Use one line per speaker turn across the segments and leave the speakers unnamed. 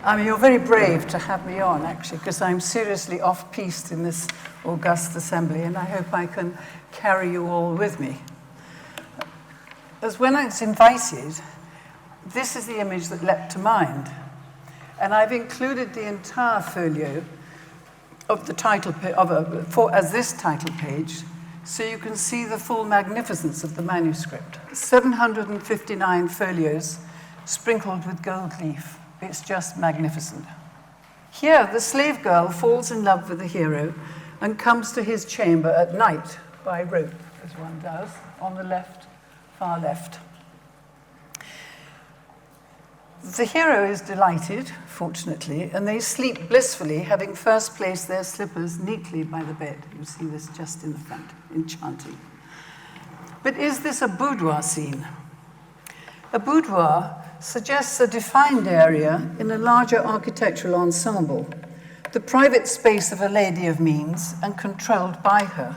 I mean, you're very brave to have me on, actually, because I'm seriously off-piste in this august assembly, and I hope I can carry you all with me. As when I was invited, this is the image that leapt to mind. And I've included the entire folio of the title as this title page, so you can see the full magnificence of the manuscript. 759 folios sprinkled with gold leaf. It's just magnificent. Here, the slave girl falls in love with the hero and comes to his chamber at night by rope, as one does, on the left, far left. The hero is delighted, fortunately, and they sleep blissfully, having first placed their slippers neatly by the bed. You see this just in the front, enchanting. But is this a boudoir scene? A boudoir suggests a defined area in a larger architectural ensemble, the private space of a lady of means and controlled by her,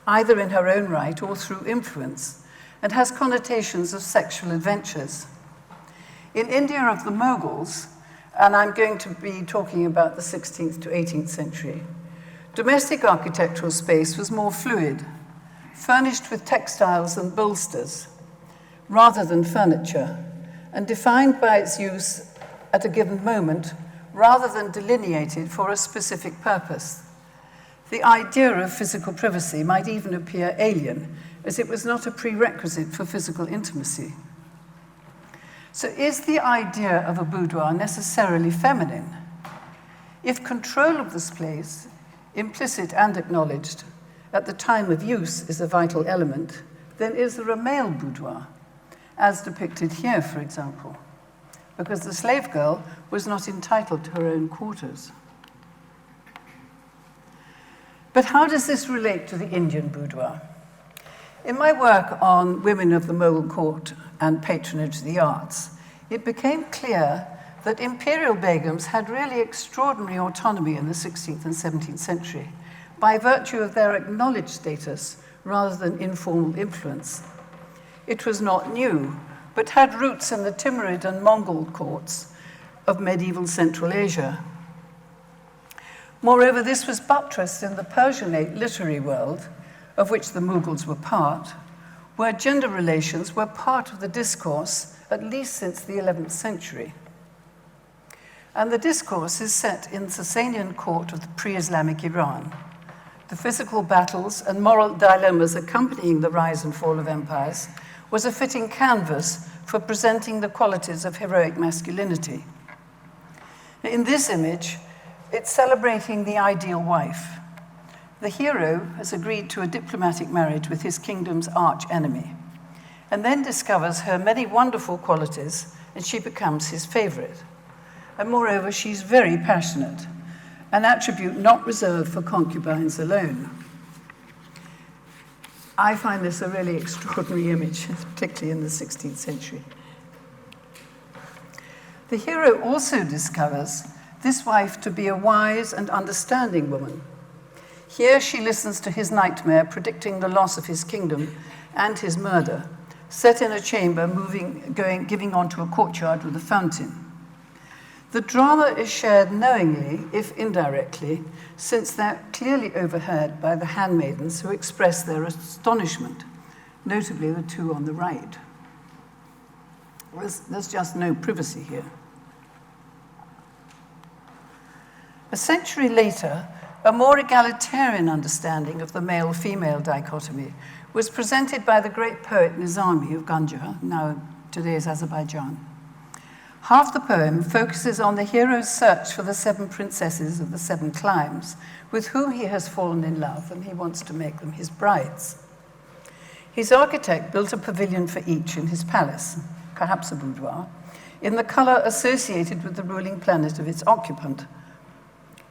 either in her own right or through influence, and has connotations of sexual adventures. In India of the Mughals, and I'm going to be talking about the 16th to 18th century, domestic architectural space was more fluid, furnished with textiles and bolsters, rather than furniture, and defined by its use at a given moment, rather than delineated for a specific purpose. The idea of physical privacy might even appear alien, as it was not a prerequisite for physical intimacy. So is the idea of a boudoir necessarily feminine? If control of this place, implicit and acknowledged, at the time of use is a vital element, then is there a male boudoir, as depicted here, for example, because the slave girl was not entitled to her own quarters. But how does this relate to the Indian boudoir? In my work on women of the Mughal court and patronage of the arts, it became clear that imperial Begams had really extraordinary autonomy in the 16th and 17th century by virtue of their acknowledged status rather than informal influence. It was not new, but had roots in the Timurid and Mongol courts of medieval Central Asia. Moreover, this was buttressed in the Persianate literary world, of which the Mughals were part, where gender relations were part of the discourse at least since the 11th century. And the discourse is set in the Sasanian court of the pre-Islamic Iran. The physical battles and moral dilemmas accompanying the rise and fall of empires was a fitting canvas for presenting the qualities of heroic masculinity. In this image, it's celebrating the ideal wife. The hero has agreed to a diplomatic marriage with his kingdom's arch-enemy, and then discovers her many wonderful qualities, and she becomes his favorite. And moreover, she's very passionate, an attribute not reserved for concubines alone. I find this a really extraordinary image, particularly in the 16th century. The hero also discovers this wife to be a wise and understanding woman. Here she listens to his nightmare predicting the loss of his kingdom and his murder, set in a chamber giving onto a courtyard with a fountain. The drama is shared knowingly, if indirectly, since they're clearly overheard by the handmaidens who express their astonishment, notably the two on the right. There's just no privacy here. A century later, a more egalitarian understanding of the male-female dichotomy was presented by the great poet Nizami of Ganja, now today's Azerbaijan. Half the poem focuses on the hero's search for the 7 princesses of the 7 climes, with whom he has fallen in love, and he wants to make them his brides. His architect built a pavilion for each in his palace, perhaps a boudoir, in the color associated with the ruling planet of its occupant.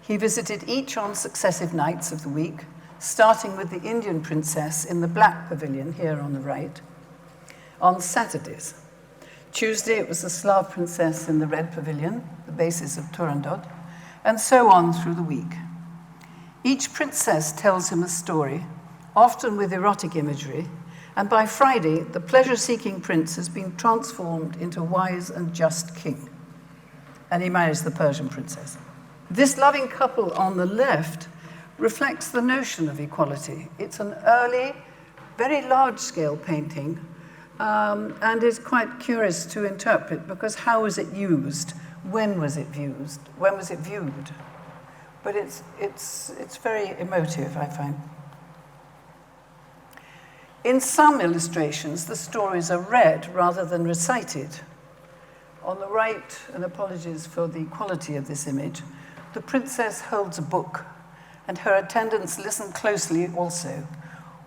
He visited each on successive nights of the week, starting with the Indian princess in the black pavilion here on the right, on Saturdays. Tuesday, it was the Slav princess in the red pavilion, the basis of Turandot, and so on through the week. Each princess tells him a story, often with erotic imagery, and by Friday, the pleasure-seeking prince has been transformed into a wise and just king. and he marries the Persian princess. This loving couple on the left reflects the notion of equality. It's an early, very large-scale painting, and is quite curious to interpret, because how was it used? When was it used? When was it viewed? But it's very emotive, I find. In some illustrations, the stories are read rather than recited. On the right, and apologies for the quality of this image, the princess holds a book, and her attendants listen closely also,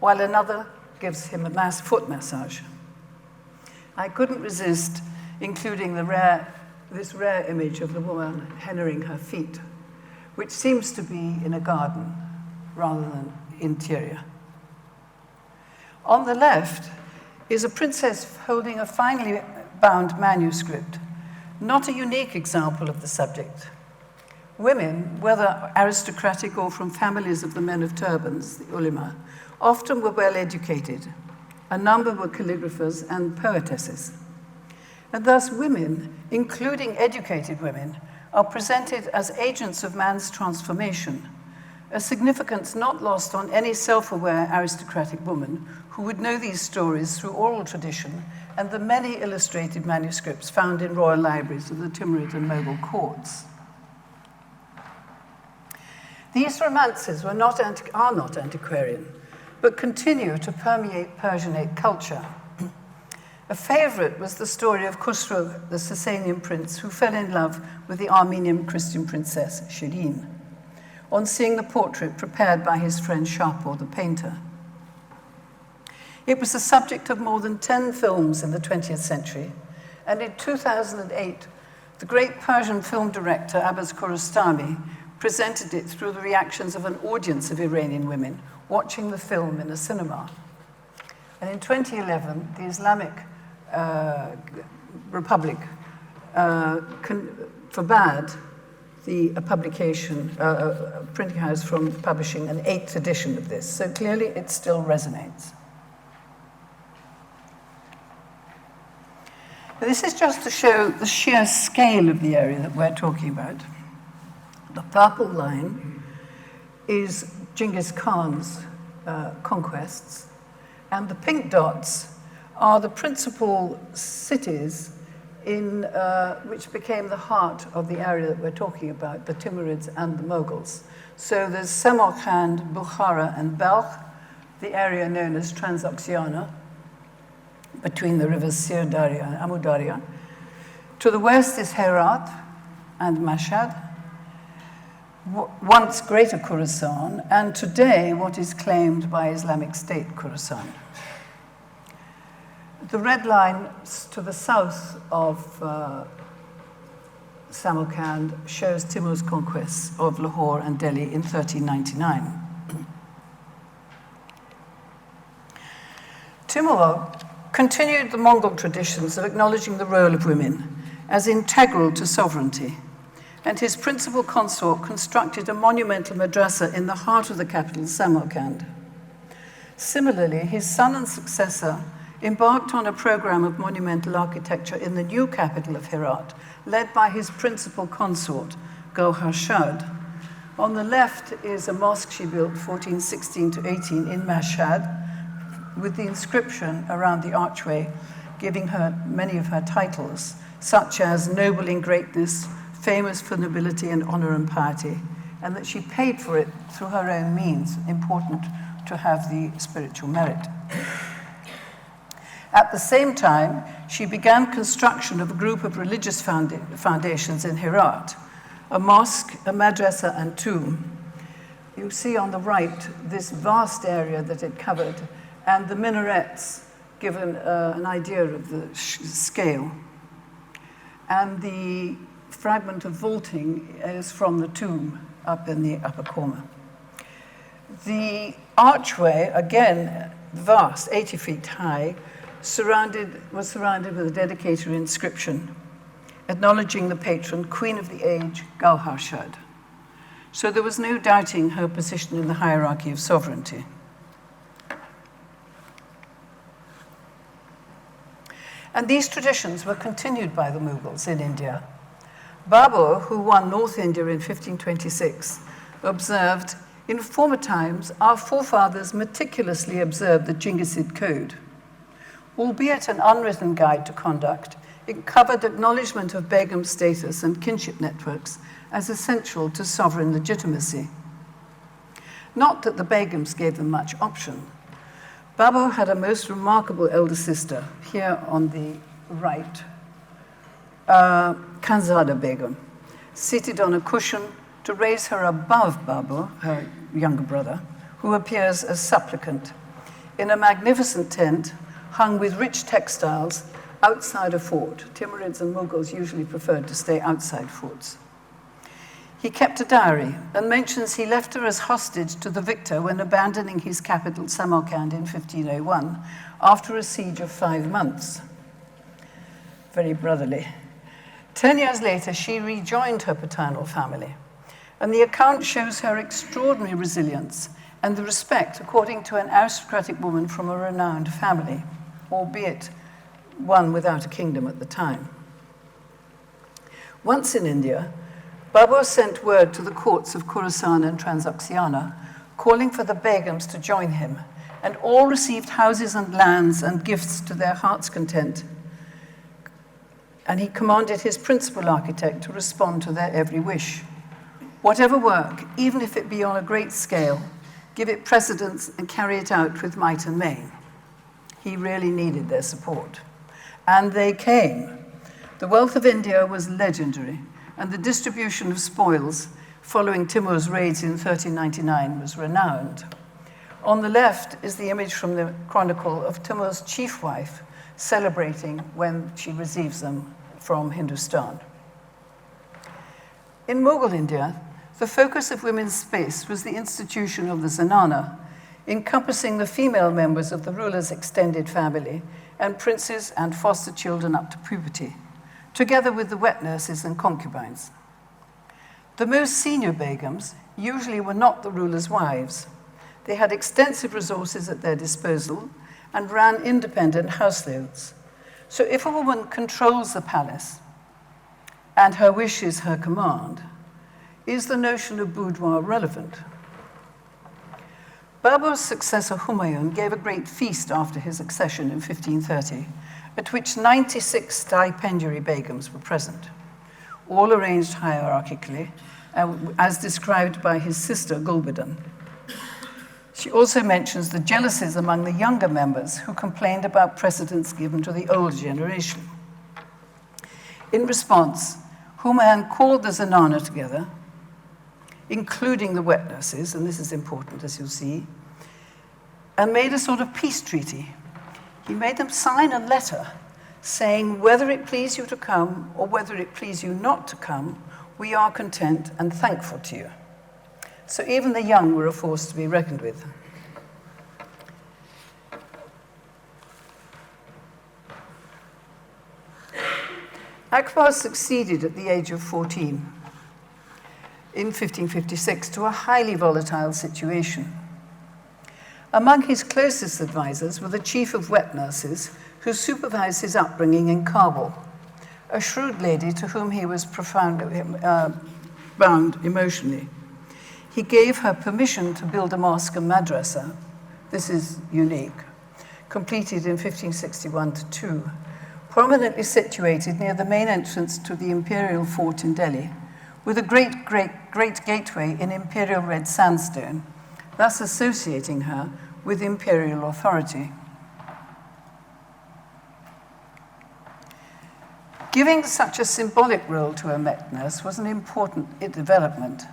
while another gives him a foot massage. I couldn't resist including this rare image of the woman hennaing her feet, which seems to be in a garden rather than interior. On the left is a princess holding a finely bound manuscript, not a unique example of the subject. Women, whether aristocratic or from families of the men of turbans, the ulema, often were well educated. A number were calligraphers and poetesses. And thus women, including educated women, are presented as agents of man's transformation, a significance not lost on any self-aware aristocratic woman who would know these stories through oral tradition and the many illustrated manuscripts found in royal libraries of the Timurid and Mughal courts. These romances are not antiquarian, but continue to permeate Persianate culture. A favorite was the story of Khusro, the Sasanian prince who fell in love with the Armenian Christian princess Shirin, on seeing the portrait prepared by his friend Shapur, the painter. It was the subject of more than 10 films in the 20th century, and in 2008, the great Persian film director Abbas Kiarostami presented it through the reactions of an audience of Iranian women watching the film in a cinema. And in 2011, the Islamic Republic forbade a printing house from publishing an 8th edition of this. So clearly it still resonates. But this is just to show the sheer scale of the area that we're talking about. The purple line is Genghis Khan's conquests, and the pink dots are the principal cities in which became the heart of the area that we're talking about, the Timurids and the Mughals. So there's Samarkand, Bukhara, and Balkh, the area known as Transoxiana, between the rivers Sirdarya and Amudarya. To the west is Herat and Mashhad, once Greater Khorasan, and today what is claimed by Islamic State Khorasan. The red line to the south of Samarkand shows Timur's conquests of Lahore and Delhi in 1399. Timur continued the Mongol traditions of acknowledging the role of women as integral to sovereignty, and his principal consort constructed a monumental madrasa in the heart of the capital, Samarkand. Similarly, his son and successor embarked on a program of monumental architecture in the new capital of Herat, led by his principal consort, Gauhar Shad. On the left is a mosque she built 1416 to 18 in Mashhad, with the inscription around the archway giving her many of her titles, such as noble in greatness, famous for nobility and honor and piety, and that she paid for it through her own means, important to have the spiritual merit. At the same time, she began construction of a group of religious foundations in Herat, a mosque, a madrasa, and tomb. You see on the right this vast area that it covered, and the minarets give an idea of the scale. And the fragment of vaulting is from the tomb up in the upper corner. The archway, again vast, 80 feet high, was surrounded with a dedicatory inscription acknowledging the patron, Queen of the Age, Gauhar Shad. So there was no doubting her position in the hierarchy of sovereignty. And these traditions were continued by the Mughals in India. Babur, who won North India in 1526, observed, "In former times, our forefathers meticulously observed the Jinghisid Code. Albeit an unwritten guide to conduct, it covered acknowledgement of Begum status and kinship networks as essential to sovereign legitimacy. Not that the Begums gave them much option. Babur had a most remarkable elder sister, here on the right, Khanzada Begum, seated on a cushion to raise her above Babur, her younger brother, who appears as supplicant, in a magnificent tent hung with rich textiles outside a fort. Timurids and Mughals usually preferred to stay outside forts. He kept a diary and mentions he left her as hostage to the victor when abandoning his capital Samarkand in 1501 after a siege of 5 months. Very brotherly. 10 years later, she rejoined her paternal family, and the account shows her extraordinary resilience and the respect according to an aristocratic woman from a renowned family, albeit one without a kingdom at the time. Once in India, Babur sent word to the courts of Khorasan and Transoxiana, calling for the Begums to join him, and all received houses and lands and gifts to their heart's content. And he commanded his principal architect to respond to their every wish. Whatever work, even if it be on a great scale, give it precedence and carry it out with might and main. He really needed their support. And they came. The wealth of India was legendary, and the distribution of spoils following Timur's raids in 1399 was renowned. On the left is the image from the chronicle of Timur's chief wife celebrating when she receives them from Hindustan. In Mughal India, the focus of women's space was the institution of the zenana, encompassing the female members of the ruler's extended family and princes and foster children up to puberty, together with the wet nurses and concubines. The most senior Begums usually were not the ruler's wives. They had extensive resources at their disposal and ran independent households. So if a woman controls the palace and her wish is her command, is the notion of boudoir relevant? Babur's successor Humayun gave a great feast after his accession in 1530, at which 96 stipendiary Begums were present, all arranged hierarchically, as described by his sister Gulbadan. She also mentions the jealousies among the younger members who complained about precedence given to the older generation. In response, Humayun called the zenana together, including the wet nurses, and this is important, as you'll see, and made a sort of peace treaty. He made them sign a letter saying, whether it please you to come or whether it please you not to come, we are content and thankful to you. So even the young were a force to be reckoned with. Akbar succeeded at the age of 14 in 1556 to a highly volatile situation. Among his closest advisors were the chief of wet nurses, who supervised his upbringing in Kabul, a shrewd lady to whom he was profoundly bound emotionally. He gave her permission to build a mosque and madrasa. This is unique. Completed in 1561-2, prominently situated near the main entrance to the imperial fort in Delhi, with a great gateway in imperial red sandstone, thus associating her with imperial authority. Giving such a symbolic role to a wet nurse was an important development.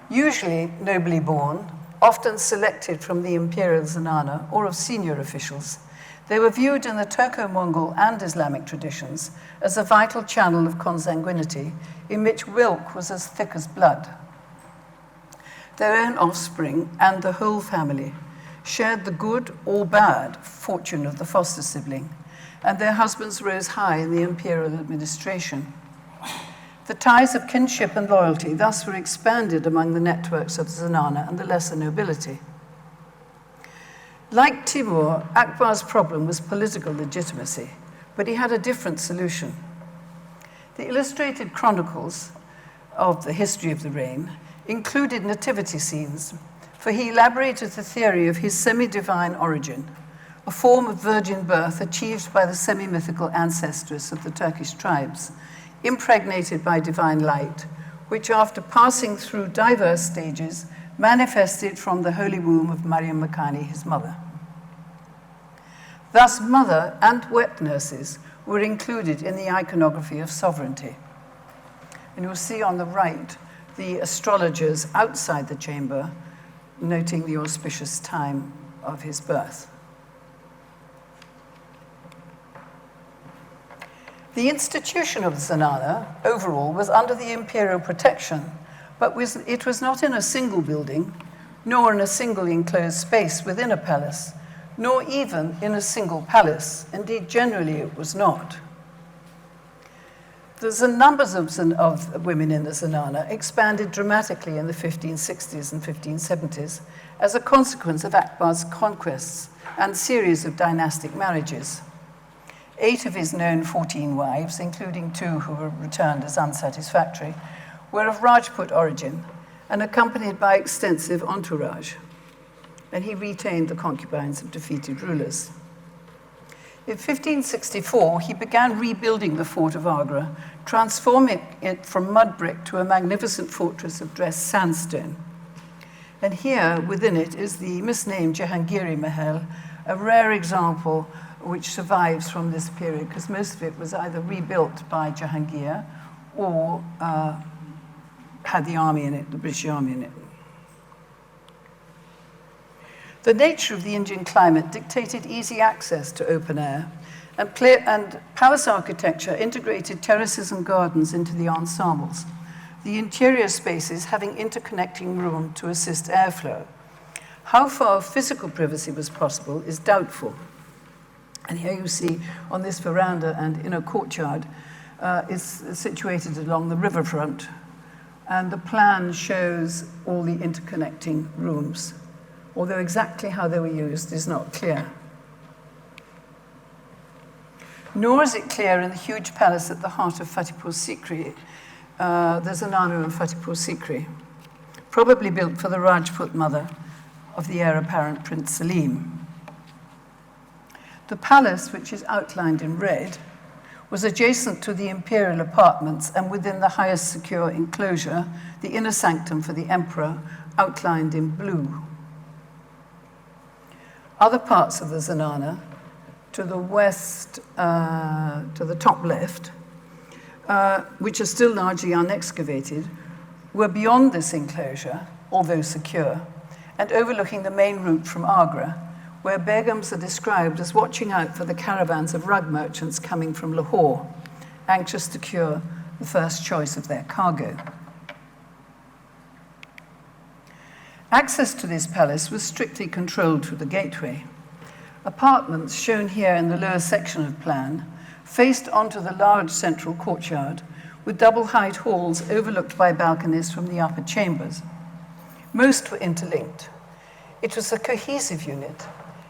Usually nobly born, often selected from the imperial zenana or of senior officials, they were viewed in the Turco-Mongol and Islamic traditions as a vital channel of consanguinity in which milk was as thick as blood. Their own offspring and the whole family shared the good or bad fortune of the foster sibling, and their husbands rose high in the imperial administration. The ties of kinship and loyalty thus were expanded among the networks of the zenana and the lesser nobility. Like Timur, Akbar's problem was political legitimacy, but he had a different solution. The illustrated chronicles of the history of the reign included nativity scenes, for he elaborated the theory of his semi-divine origin, a form of virgin birth achieved by the semi-mythical ancestress of the Turkish tribes, impregnated by divine light, which after passing through diverse stages, manifested from the holy womb of Maryam Makani, his mother. Thus, mother and wet nurses were included in the iconography of sovereignty. And you'll see on the right the astrologers outside the chamber, noting the auspicious time of his birth. The institution of the zenana, overall, was under the imperial protection, but it was not in a single building, nor in a single enclosed space within a palace, nor even in a single palace. Indeed, generally it was not. The numbers of women in the zenana expanded dramatically in the 1560s and 1570s as a consequence of Akbar's conquests and series of dynastic marriages. 8 of his known 14 wives, including 2 who were returned as unsatisfactory, were of Rajput origin and accompanied by extensive entourage, and he retained the concubines of defeated rulers. In 1564, he began rebuilding the fort of Agra, transforming it from mud brick to a magnificent fortress of dressed sandstone. And here, within it, is the misnamed Jahangiri Mahal, a rare example which survives from this period, because most of it was either rebuilt by Jahangir or had the army in it, the British army in it. The nature of the Indian climate dictated easy access to open air, and palace architecture integrated terraces and gardens into the ensembles, the interior spaces having interconnecting room to assist airflow. How far physical privacy was possible is doubtful. And here you see on this veranda and inner courtyard is situated along the riverfront, and the plan shows all the interconnecting rooms, although exactly how they were used is not clear. Nor is it clear in the huge palace at the heart of Fatehpur Sikri, the zenana of Fatehpur Sikri, probably built for the Rajput mother of the heir apparent Prince Salim. The palace, which is outlined in red, was adjacent to the imperial apartments and within the highest secure enclosure, the inner sanctum for the emperor, outlined in blue. Other parts of the zenana, to the west, to the top left, which are still largely unexcavated, were beyond this enclosure, although secure, and overlooking the main route from Agra, where Begams are described as watching out for the caravans of rug merchants coming from Lahore, anxious to cure the first choice of their cargo. Access to this palace was strictly controlled through the gateway. Apartments, shown here in the lower section of plan, faced onto the large central courtyard with double-height halls overlooked by balconies from the upper chambers. Most were interlinked. It was a cohesive unit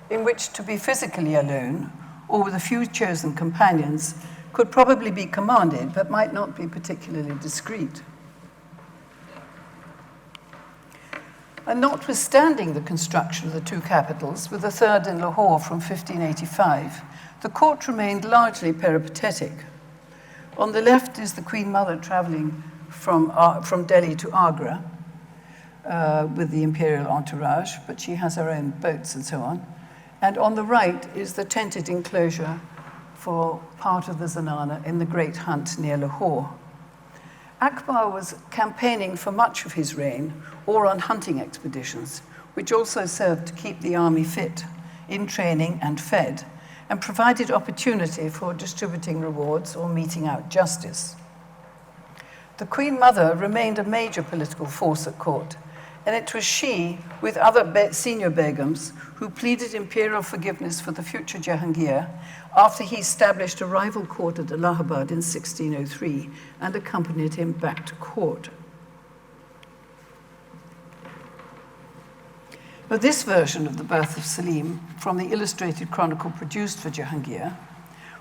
in which to be physically alone or with a few chosen companions could probably be commanded but might not be particularly discreet. And notwithstanding the construction of the 2 capitals, with the third in Lahore from 1585, the court remained largely peripatetic. On the left is the Queen Mother traveling from Delhi to Agra with the imperial entourage, but she has her own boats and so on. And on the right is the tented enclosure for part of the zenana in the Great Hunt near Lahore. Akbar was campaigning for much of his reign or on hunting expeditions, which also served to keep the army fit, in training and fed, and provided opportunity for distributing rewards or meting out justice. The Queen Mother remained a major political force at court, and it was she, with other senior Begums, who pleaded imperial forgiveness for the future Jahangir after he established a rival court at Allahabad in 1603 and accompanied him back to court. But this version of the birth of Salim, from the illustrated chronicle produced for Jahangir,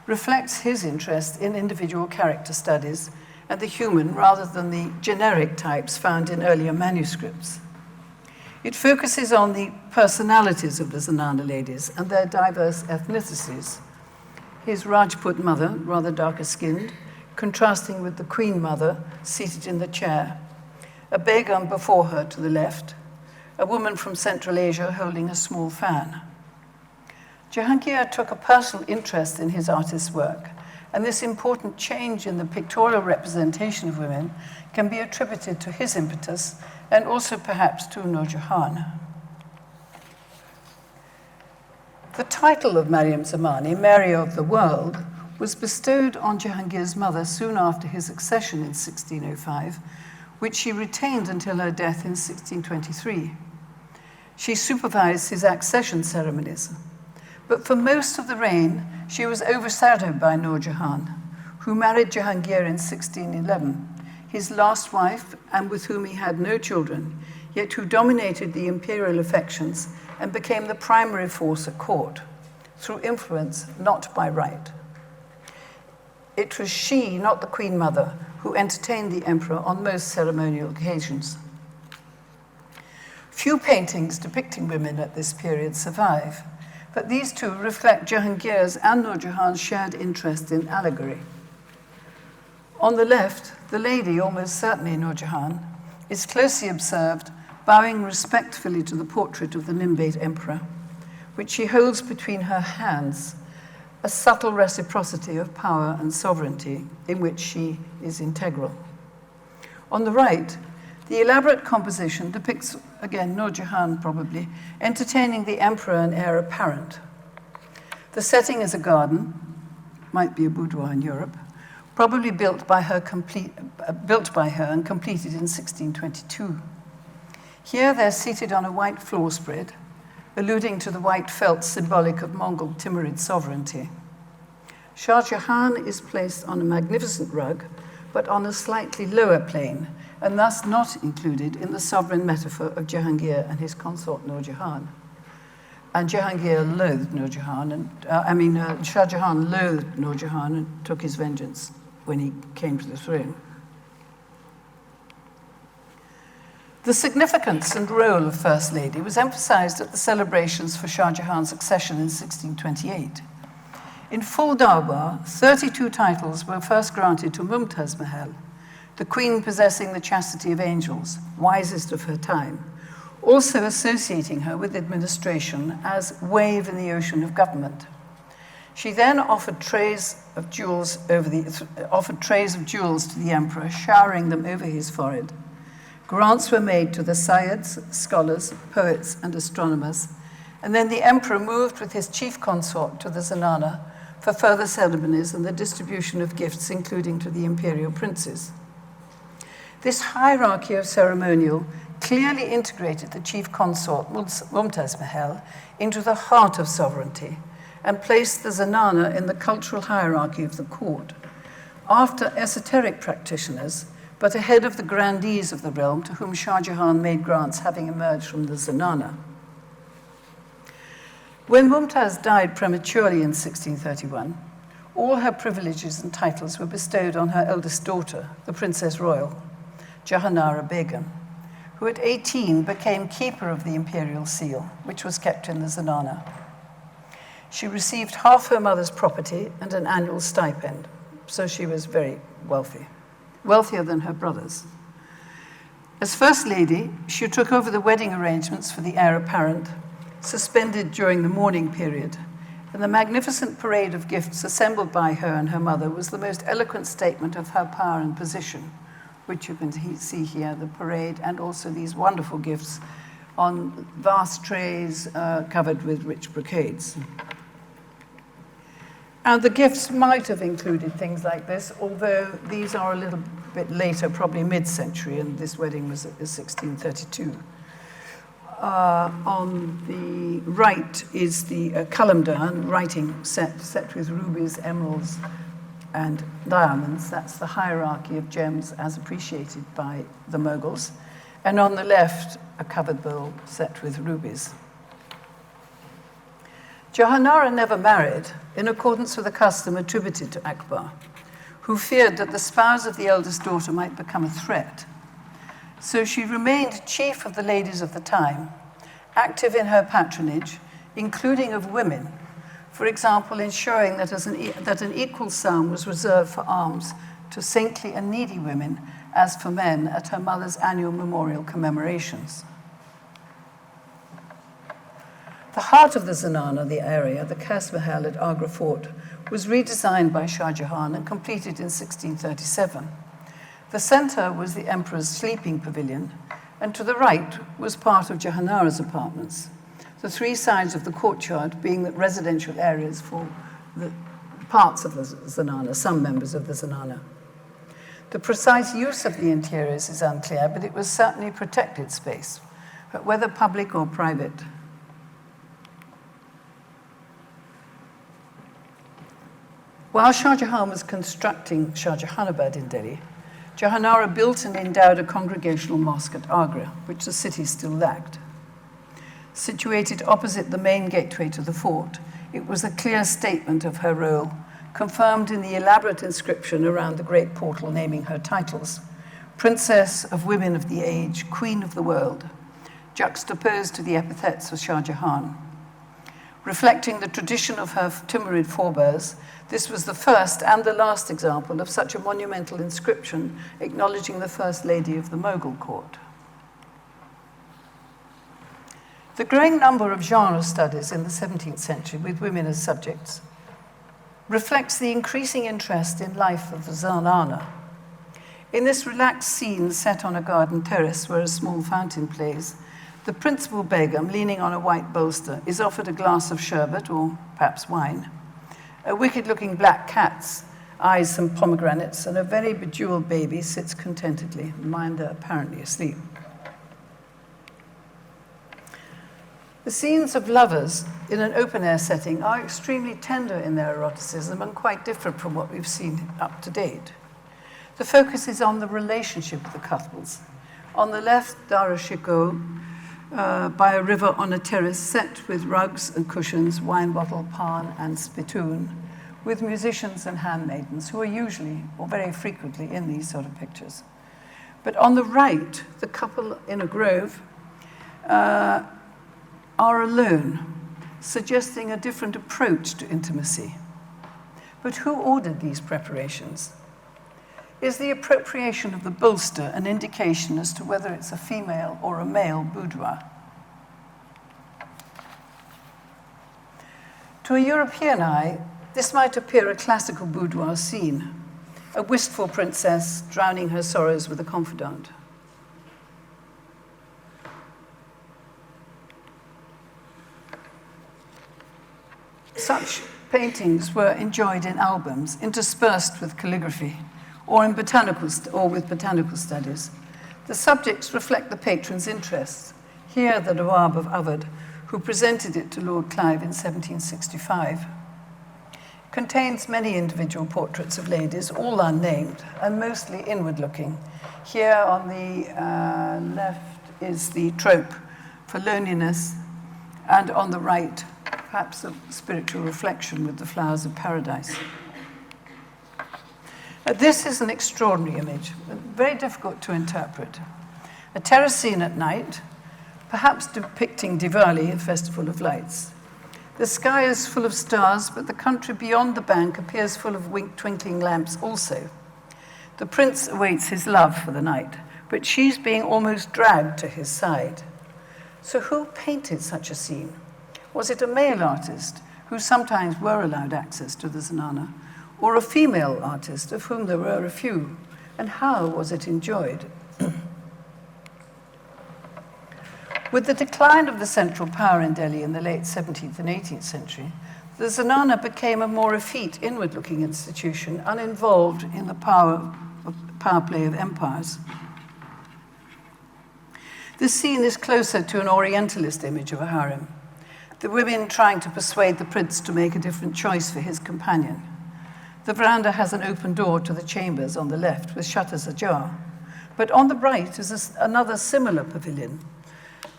reflects his interest in individual character studies and the human rather than the generic types found in earlier manuscripts. It focuses on the personalities of the Zenana ladies and their diverse ethnicities. His Rajput mother, rather darker skinned, contrasting with the Queen Mother seated in the chair, a Begam before her to the left, a woman from Central Asia holding a small fan. Jahangir took a personal interest in his artist's work, and this important change in the pictorial representation of women can be attributed to his impetus and also perhaps to Nur Jahan. The title of Mariam Zamani, Mary of the World, was bestowed on Jahangir's mother soon after his accession in 1605, which she retained until her death in 1623. She supervised his accession ceremonies, but for most of the reign, she was overshadowed by Nur Jahan, who married Jahangir in 1611, his last wife and with whom he had no children, yet who dominated the imperial affections and became the primary force at court, through influence, not by right. It was she, not the Queen Mother, who entertained the emperor on most ceremonial occasions. Few paintings depicting women at this period survive, but these two reflect Jahangir's and Nur Jahan's shared interest in allegory. On the left, the lady, almost certainly Nur Jahan, is closely observed, bowing respectfully to the portrait of the Nimbate emperor, which she holds between her hands, a subtle reciprocity of power and sovereignty in which she is integral. On the right, the elaborate composition depicts, again, Nur Jahan probably, entertaining the emperor and heir apparent. The setting is a garden, might be a boudoir in Europe, probably built by her and completed in 1622. Here they're seated on a white floor spread, alluding to the white felt symbolic of Mongol Timurid sovereignty. Shah Jahan is placed on a magnificent rug, but on a slightly lower plane, and thus not included in the sovereign metaphor of Jahangir and his consort Nur Jahan. And Jahangir loathed Nur Jahan, Shah Jahan loathed Nur Jahan and took his vengeance when he came to the throne. The significance and role of First Lady was emphasized at the celebrations for Shah Jahan's accession in 1628. In full darbar, 32 titles were first granted to Mumtaz Mahal, the queen possessing the chastity of angels, wisest of her time, also associating her with administration as wave in the ocean of government. She then offered trays of jewels to the emperor, showering them over his forehead. Grants were made to the Sayyids, scholars, poets, and astronomers, and then the emperor moved with his chief consort to the Zenana for further ceremonies and the distribution of gifts, including to the imperial princes. This hierarchy of ceremonial clearly integrated the chief consort, Mumtaz Mahal, into the heart of sovereignty and placed the Zenana in the cultural hierarchy of the court, after esoteric practitioners, but ahead of the grandees of the realm to whom Shah Jahan made grants having emerged from the Zenana. When Mumtaz died prematurely in 1631, all her privileges and titles were bestowed on her eldest daughter, the Princess Royal, Jahanara Begum, who at 18 became keeper of the imperial seal, which was kept in the Zenana. She received half her mother's property and an annual stipend, so she was very wealthy, wealthier than her brothers. As First Lady, she took over the wedding arrangements for the heir apparent, suspended during the mourning period, and the magnificent parade of gifts assembled by her and her mother was the most eloquent statement of her power and position, which you can see here, the parade, and also these wonderful gifts on vast trays covered with rich brocades. And the gifts might have included things like this, although these are a little bit later, probably mid-century, and this wedding was 1632. On the right is the Kalamdan writing set with rubies, emeralds, and diamonds. That's the hierarchy of gems as appreciated by the Mughals. And on the left, a covered bowl set with rubies. Jahanara never married, in accordance with a custom attributed to Akbar, who feared that the spouse of the eldest daughter might become a threat. So she remained chief of the ladies of the time, active in her patronage, including of women, for example, ensuring that an equal sum was reserved for alms to saintly and needy women as for men at her mother's annual memorial commemorations. The heart of the Zenana, the area, the Kas Mahal at Agra Fort, was redesigned by Shah Jahan and completed in 1637. The center was the emperor's sleeping pavilion, and to the right was part of Jahanara's apartments, the three sides of the courtyard being the residential areas for the parts of the Zenana, some members of the Zenana. The precise use of the interiors is unclear, but it was certainly protected space, but whether public or private. While Shah Jahan was constructing Shah Jahanabad in Delhi, Jahanara built and endowed a congregational mosque at Agra, which the city still lacked. Situated opposite the main gateway to the fort, it was a clear statement of her role, confirmed in the elaborate inscription around the great portal naming her titles: Princess of Women of the Age, Queen of the World, juxtaposed to the epithets of Shah Jahan. Reflecting the tradition of her Timurid forebears, this was the first and the last example of such a monumental inscription acknowledging the First Lady of the Mughal court. The growing number of genre studies in the 17th century with women as subjects reflects the increasing interest in life of the Zenana. In this relaxed scene set on a garden terrace where a small fountain plays, the principal Begum, leaning on a white bolster, is offered a glass of sherbet or perhaps wine. A wicked-looking black cat eyes some pomegranates, and a very bejeweled baby sits contentedly, Minder apparently asleep. The scenes of lovers in an open-air setting are extremely tender in their eroticism and quite different from what we've seen up to date. The focus is on the relationship of the couples. On the left, Darashiko, by a river on a terrace set with rugs and cushions, wine bottle, pan, and spittoon, with musicians and handmaidens who are usually or very frequently in these sort of pictures. But on the right, the couple in a grove are alone, suggesting a different approach to intimacy. But who ordered these preparations? Is the appropriation of the bolster an indication as to whether it's a female or a male boudoir? To a European eye, this might appear a classical boudoir scene, a wistful princess drowning her sorrows with a confidant. Such paintings were enjoyed in albums, interspersed with calligraphy, or with botanical studies. The subjects reflect the patron's interests. Here, the Nawab of Awadh, who presented it to Lord Clive in 1765. Contains many individual portraits of ladies, all unnamed, and mostly inward-looking. Here on the left is the trope for loneliness, and on the right, perhaps a spiritual reflection with the flowers of paradise. This is an extraordinary image, very difficult to interpret. A terrace scene at night, perhaps depicting Diwali, a festival of lights. The sky is full of stars, but the country beyond the bank appears full of twinkling lamps also. The prince awaits his love for the night, but she's being almost dragged to his side. So who painted such a scene? Was it a male artist, who sometimes were allowed access to the Zenana, or a female artist, of whom there were a few, and how was it enjoyed? With the decline of the central power in Delhi in the late 17th and 18th century, the Zenana became a more effete, inward-looking institution, uninvolved in the power play of empires. This scene is closer to an Orientalist image of a harem, the women trying to persuade the prince to make a different choice for his companion. The veranda has an open door to the chambers on the left, with shutters ajar. But on the right is another similar pavilion.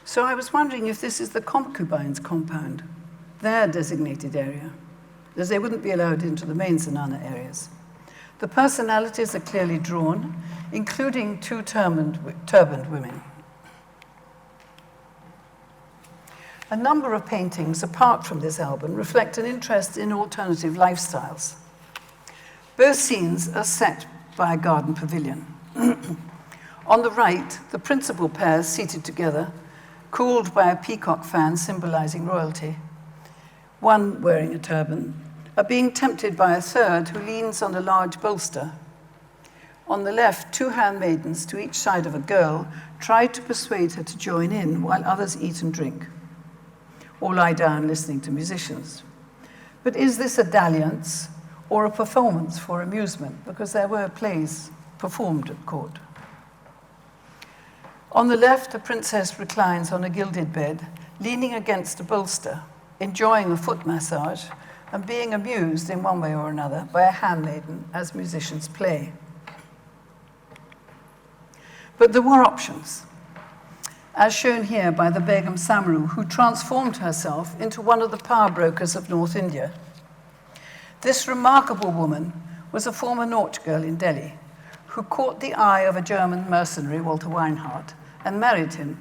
So I was wondering if this is the concubines' compound. their designated area, as they wouldn't be allowed into the main zenana areas. The personalities are clearly drawn, including two turbaned women. A number of paintings, apart from this album, reflect an interest in alternative lifestyles. Both scenes are set by a garden pavilion. On the right, the principal pair seated together, cooled by a peacock fan symbolizing royalty, one wearing a turban, are being tempted by a third who leans on a large bolster. On the left, two handmaidens to each side of a girl try to persuade her to join in while others eat and drink, or lie down listening to musicians. But is this a dalliance or a performance for amusement? Because there were plays performed at court. On the left, a princess reclines on a gilded bed, leaning against a bolster, enjoying a foot massage and being amused in one way or another by a handmaiden as musicians play. But there were options, as shown here by the Begum Samru, who transformed herself into one of the power brokers of North India. This remarkable woman was a former Nautch girl in Delhi, who caught the eye of a German mercenary, Walter Weinhardt, and married him.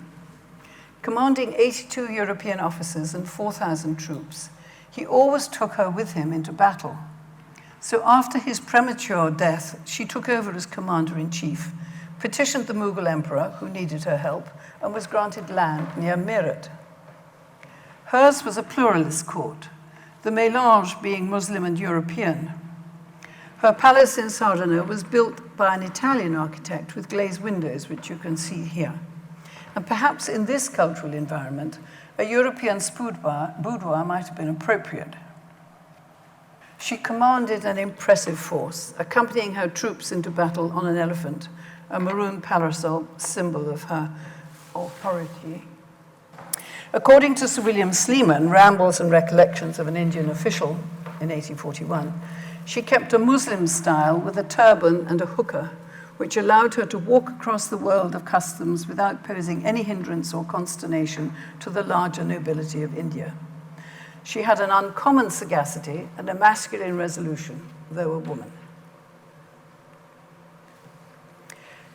Commanding 82 European officers and 4,000 troops, he always took her with him into battle. So after his premature death, she took over as commander-in-chief, petitioned the Mughal emperor, who needed her help, and was granted land near Meerut. Hers was a pluralist court, the mélange being Muslim and European. Her palace in Sardana was built by an Italian architect with glazed windows, which you can see here. And perhaps in this cultural environment, a European boudoir might have been appropriate. She commanded an impressive force, accompanying her troops into battle on an elephant, a maroon parasol, symbol of her authority. According to Sir William Sleeman, Rambles and Recollections of an Indian Official in 1841, she kept a Muslim style with a turban and a hookah, which allowed her to walk across the world of customs without posing any hindrance or consternation to the larger nobility of India. She had an uncommon sagacity and a masculine resolution, though a woman.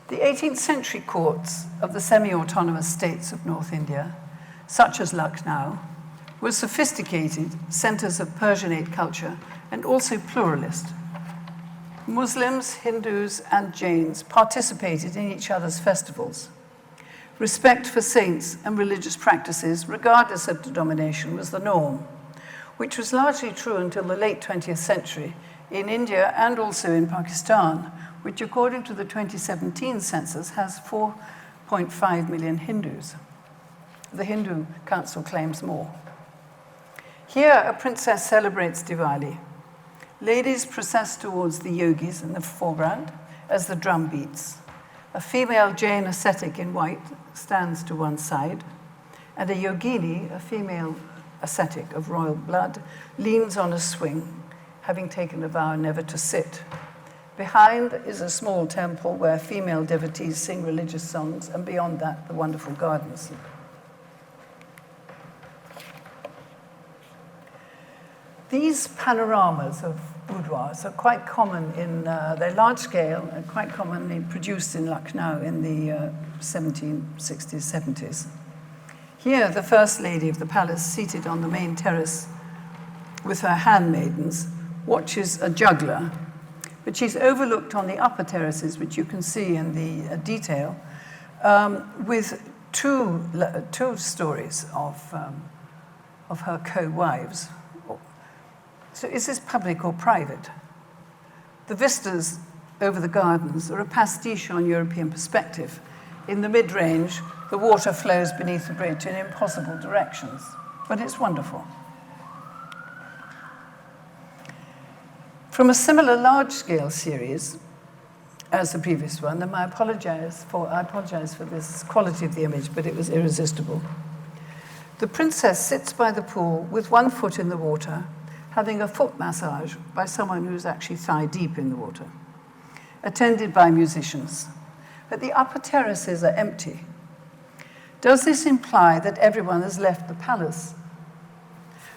The 18th century courts of the semi-autonomous states of North India, such as Lucknow, were sophisticated centers of Persianate culture and also pluralist. Muslims, Hindus, and Jains participated in each other's festivals. Respect for saints and religious practices, regardless of denomination, was the norm, which was largely true until the late 20th century in India and also in Pakistan, which, according to the 2017 census, has 4.5 million Hindus. The Hindu Council claims more. Here, a princess celebrates Diwali. Ladies process towards the yogis in the foreground as the drum beats. A female Jain ascetic in white stands to one side, and a yogini, a female ascetic of royal blood, leans on a swing, having taken a vow never to sit. Behind is a small temple where female devotees sing religious songs, and beyond that, the wonderful gardens. These panoramas of boudoirs are quite common in, they're large scale and quite commonly produced in Lucknow in the 1760s, 70s. Here, the First Lady of the palace, seated on the main terrace with her handmaidens, watches a juggler, but she's overlooked on the upper terraces, which you can see in the detail, with two stories of her co-wives. So is this public or private? The vistas over the gardens are a pastiche on European perspective. In the mid-range, the water flows beneath the bridge in impossible directions, but it's wonderful. From a similar large-scale series as the previous one, and I apologize for this quality of the image, but it was irresistible. The princess sits by the pool with one foot in the water, having a foot massage by someone who's actually thigh-deep in the water, attended by musicians. But the upper terraces are empty. Does this imply that everyone has left the palace?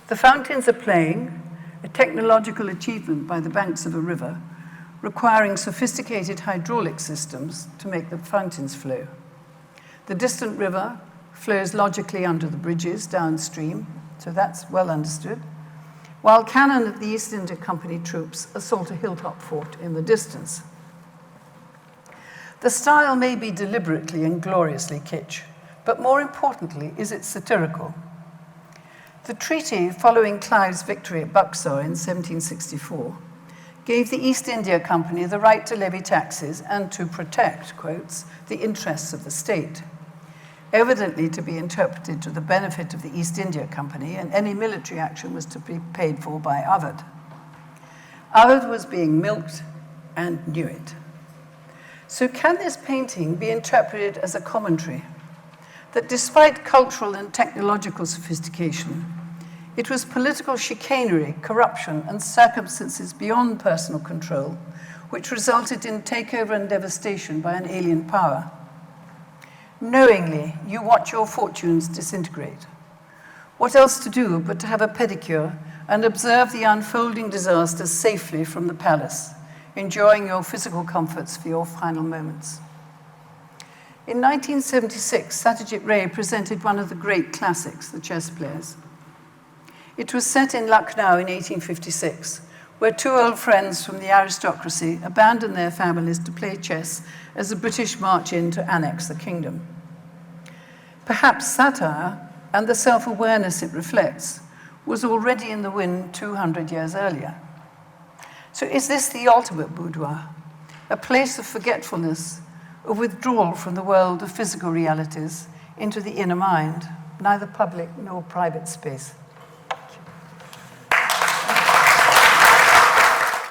The fountains are playing, a technological achievement by the banks of a river, requiring sophisticated hydraulic systems to make the fountains flow. The distant river flows logically under the bridges downstream, so that's well understood, while cannon of the East India Company troops assault a hilltop fort in the distance. The style may be deliberately and gloriously kitsch, but more importantly is it satirical. The treaty following Clive's victory at Buxar in 1764 gave the East India Company the right to levy taxes and to protect, quotes, the interests of the state, evidently to be interpreted to the benefit of the East India Company, and any military action was to be paid for by Ovid. Ovid was being milked and knew it. So can this painting be interpreted as a commentary that despite cultural and technological sophistication, it was political chicanery, corruption, and circumstances beyond personal control which resulted in takeover and devastation by an alien power? Knowingly, you watch your fortunes disintegrate. What else to do but to have a pedicure and observe the unfolding disaster safely from the palace, enjoying your physical comforts for your final moments? In 1976, Satyajit Ray presented one of the great classics, The Chess Players. It was set in Lucknow in 1856, where two old friends from the aristocracy abandoned their families to play chess as the British march in to annex the kingdom. Perhaps satire and the self-awareness it reflects was already in the wind 200 years earlier. So is this the ultimate boudoir, a place of forgetfulness, of withdrawal from the world of physical realities into the inner mind, neither public nor private space?